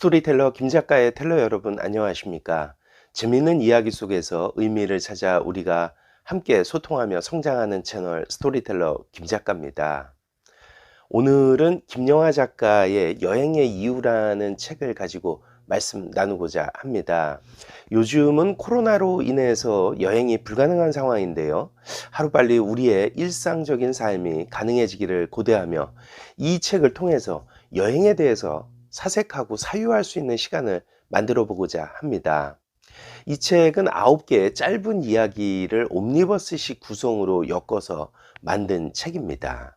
스토리텔러 김 작가의 텔러 여러분 안녕하십니까? 재미있는 이야기 속에서 의미를 찾아 우리가 함께 소통하며 성장하는 채널 스토리텔러 김 작가입니다. 오늘은 김영하 작가의 여행의 이유라는 책을 가지고 말씀 나누고자 합니다. 요즘은 코로나로 인해서 여행이 불가능한 상황인데요. 하루빨리 우리의 일상적인 삶이 가능해지기를 고대하며 이 책을 통해서 여행에 대해서 사색하고 사유할 수 있는 시간을 만들어 보고자 합니다. 이 책은 9개의 짧은 이야기를 옴니버스식 구성으로 엮어서 만든 책입니다.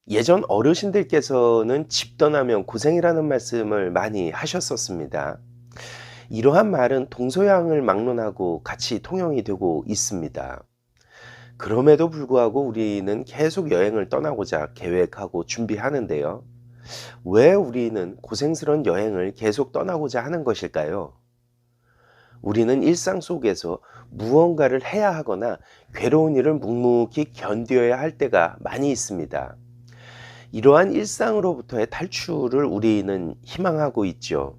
예전 어르신들께서는 집 떠나면 고생이라는 말씀을 많이 하셨었습니다. 이러한 말은 동서양을 막론하고 같이 통용이 되고 있습니다. 그럼에도 불구하고 우리는 계속 여행을 떠나고자 계획하고 준비하는데요. 왜 우리는 고생스러운 여행을 계속 떠나고자 하는 것일까요? 우리는 일상 속에서 무언가를 해야 하거나 괴로운 일을 묵묵히 견뎌야 할 때가 많이 있습니다. 이러한 일상으로부터의 탈출을 우리는 희망하고 있죠.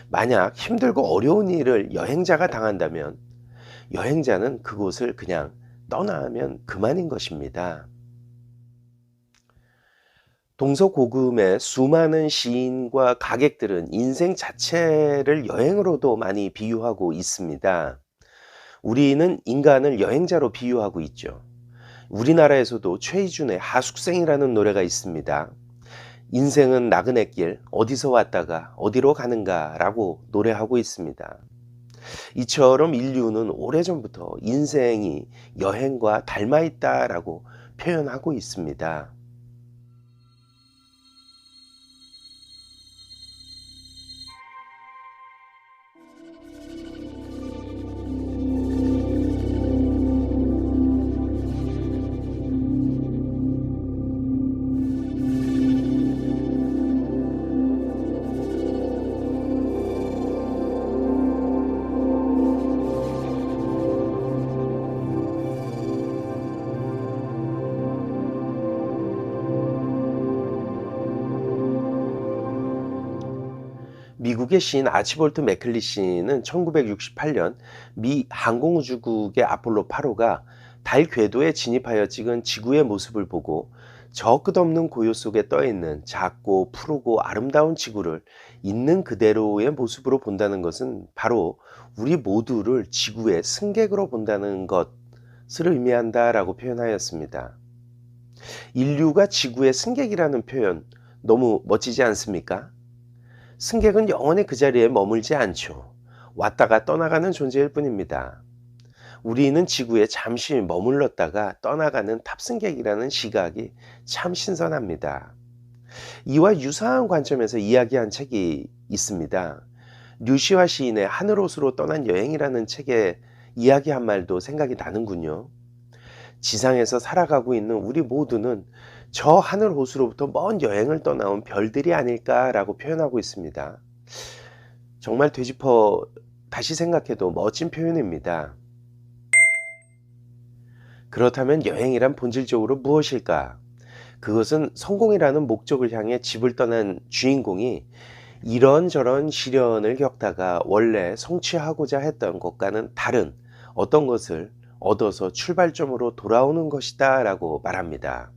만약 힘들고 어려운 일을 여행자가 당한다면 여행자는 그곳을 그냥 떠나면 그만인 것입니다. 동서고금의 수많은 시인과 가객들은 인생 자체를 여행으로도 많이 비유하고 있습니다. 우리는 인간을 여행자로 비유하고 있죠. 우리나라에서도 최희준의 하숙생이라는 노래가 있습니다. 인생은 나그네 길, 어디서 왔다가 어디로 가는가 라고 노래하고 있습니다. 이처럼 인류는 오래전부터 인생이 여행과 닮아 있다라고 표현하고 있습니다. 미국의 시인 아치볼트 맥클리시는 1968년 미 항공우주국의 아폴로 8호가 달 궤도에 진입하여 찍은 지구의 모습을 보고 저 끝없는 고요 속에 떠있는 작고 푸르고 아름다운 지구를 있는 그대로의 모습으로 본다는 것은 바로 우리 모두를 지구의 승객으로 본다는 것을 의미한다라고 표현하였습니다. 인류가 지구의 승객이라는 표현 너무 멋지지 않습니까? 승객은 영원히 그 자리에 머물지 않죠. 왔다가 떠나가는 존재일 뿐입니다. 우리는 지구에 잠시 머물렀다가 떠나가는 탑승객이라는 시각이 참 신선합니다. 이와 유사한 관점에서 이야기한 책이 있습니다. 류시화 시인의 하늘옷으로 떠난 여행이라는 책에 이야기한 말도 생각이 나는군요. 지상에서 살아가고 있는 우리 모두는 저 하늘 호수로부터 먼 여행을 떠나온 별들이 아닐까라고 표현하고 있습니다. 정말 되짚어 다시 생각해도 멋진 표현입니다. 그렇다면 여행이란 본질적으로 무엇일까? 그것은 성공이라는 목적을 향해 집을 떠난 주인공이 이런저런 시련을 겪다가 원래 성취하고자 했던 것과는 다른 어떤 것을 얻어서 출발점으로 돌아오는 것이다 라고 말합니다.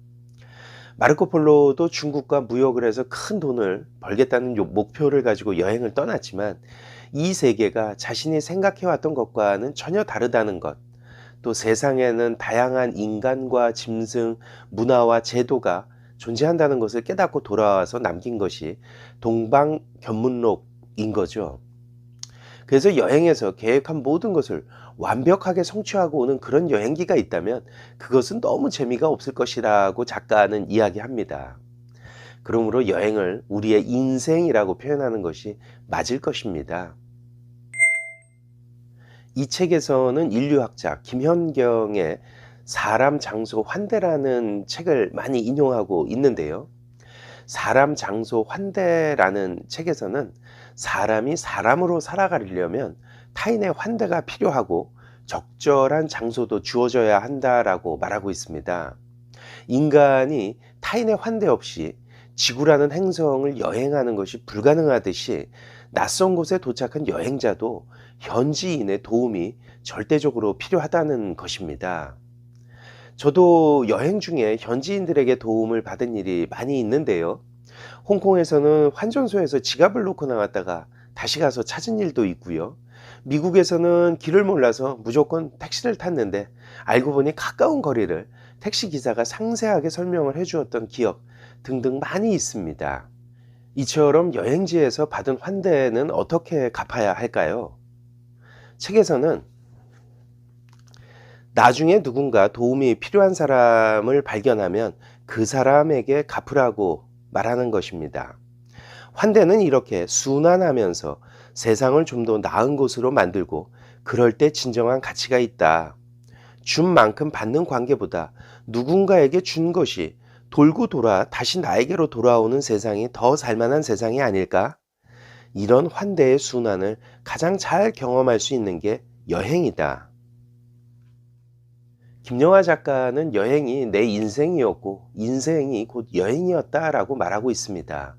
마르코폴로도 중국과 무역을 해서 큰 돈을 벌겠다는 목표를 가지고 여행을 떠났지만 이 세계가 자신이 생각해왔던 것과는 전혀 다르다는 것, 또 세상에는 다양한 인간과 짐승, 문화와 제도가 존재한다는 것을 깨닫고 돌아와서 남긴 것이 동방견문록인 거죠. 그래서 여행에서 계획한 모든 것을 완벽하게 성취하고 오는 그런 여행기가 있다면 그것은 너무 재미가 없을 것이라고 작가는 이야기합니다. 그러므로 여행을 우리의 인생이라고 표현하는 것이 맞을 것입니다. 이 책에서는 인류학자 김현경의 사람, 장소, 환대라는 책을 많이 인용하고 있는데요. 사람, 장소, 환대라는 책에서는 사람이 사람으로 살아가려면 타인의 환대가 필요하고 적절한 장소도 주어져야 한다라고 말하고 있습니다. 인간이 타인의 환대 없이 지구라는 행성을 여행하는 것이 불가능하듯이 낯선 곳에 도착한 여행자도 현지인의 도움이 절대적으로 필요하다는 것입니다. 저도 여행 중에 현지인들에게 도움을 받은 일이 많이 있는데요. 홍콩에서는 환전소에서 지갑을 놓고 나왔다가 다시 가서 찾은 일도 있고요. 미국에서는 길을 몰라서 무조건 택시를 탔는데 알고 보니 가까운 거리를 택시 기사가 상세하게 설명을 해주었던 기억 등등 많이 있습니다. 이처럼 여행지에서 받은 환대는 어떻게 갚아야 할까요? 책에서는 나중에 누군가 도움이 필요한 사람을 발견하면 그 사람에게 갚으라고 말하는 것입니다. 환대는 이렇게 순환하면서 세상을 좀 더 나은 곳으로 만들고 그럴 때 진정한 가치가 있다. 준 만큼 받는 관계보다 누군가에게 준 것이 돌고 돌아 다시 나에게로 돌아오는 세상이 더 살만한 세상이 아닐까? 이런 환대의 순환을 가장 잘 경험할 수 있는 게 여행이다. 김영하 작가는 여행이 내 인생이었고 인생이 곧 여행이었다라고 말하고 있습니다.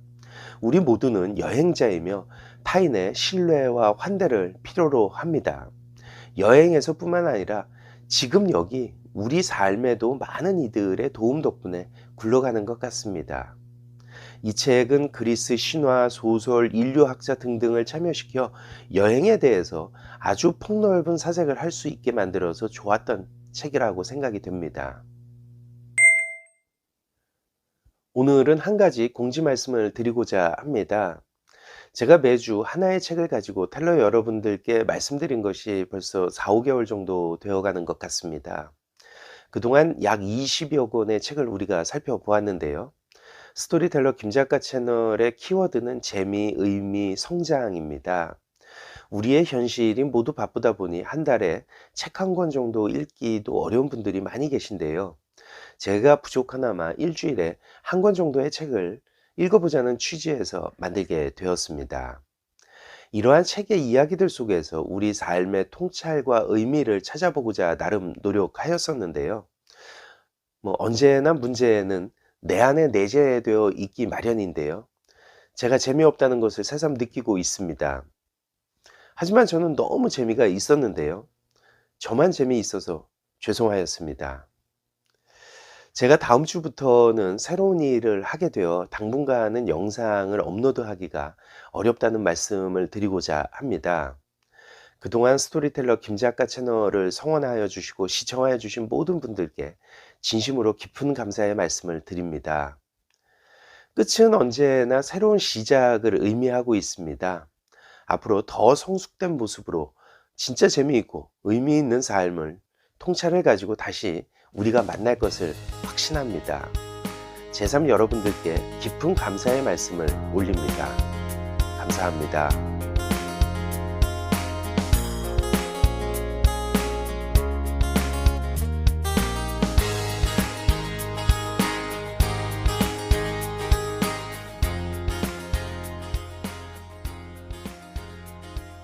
우리 모두는 여행자이며 타인의 신뢰와 환대를 필요로 합니다. 여행에서뿐만 아니라 지금 여기 우리 삶에도 많은 이들의 도움 덕분에 굴러가는 것 같습니다. 이 책은 그리스 신화, 소설, 인류학자 등등을 참여시켜 여행에 대해서 아주 폭넓은 사색을 할 수 있게 만들어서 좋았던 책이라고 생각이 됩니다. 오늘은 한 가지 공지 말씀을 드리고자 합니다. 제가 매주 하나의 책을 가지고 텔러 여러분들께 말씀드린 것이 벌써 4, 5개월 정도 되어가는 것 같습니다. 그동안 약 20여 권의 책을 우리가 살펴보았는데요. 스토리텔러 김작가 채널의 키워드는 재미, 의미, 성장입니다. 우리의 현실이 모두 바쁘다 보니 한 달에 책 한 권 정도 읽기도 어려운 분들이 많이 계신데요. 제가 부족하나마 일주일에 한 권 정도의 책을 읽어보자는 취지에서 만들게 되었습니다. 이러한 책의 이야기들 속에서 우리 삶의 통찰과 의미를 찾아보고자 나름 노력하였었는데요. 언제나 문제는 내 안에 내재되어 있기 마련인데요. 제가 재미없다는 것을 새삼 느끼고 있습니다. 하지만 저는 너무 재미가 있었는데요. 저만 재미있어서 죄송하였습니다. 제가 다음 주부터는 새로운 일을 하게 되어 당분간은 영상을 업로드하기가 어렵다는 말씀을 드리고자 합니다. 그동안 스토리텔러 김작가 채널을 성원하여 주시고 시청하여 주신 모든 분들께 진심으로 깊은 감사의 말씀을 드립니다. 끝은 언제나 새로운 시작을 의미하고 있습니다. 앞으로 더 성숙된 모습으로 진짜 재미있고 의미 있는 삶을 통찰을 가지고 다시 우리가 만날 것을 확신합니다. 제3 여러분들께 깊은 감사의 말씀을 올립니다. 감사합니다.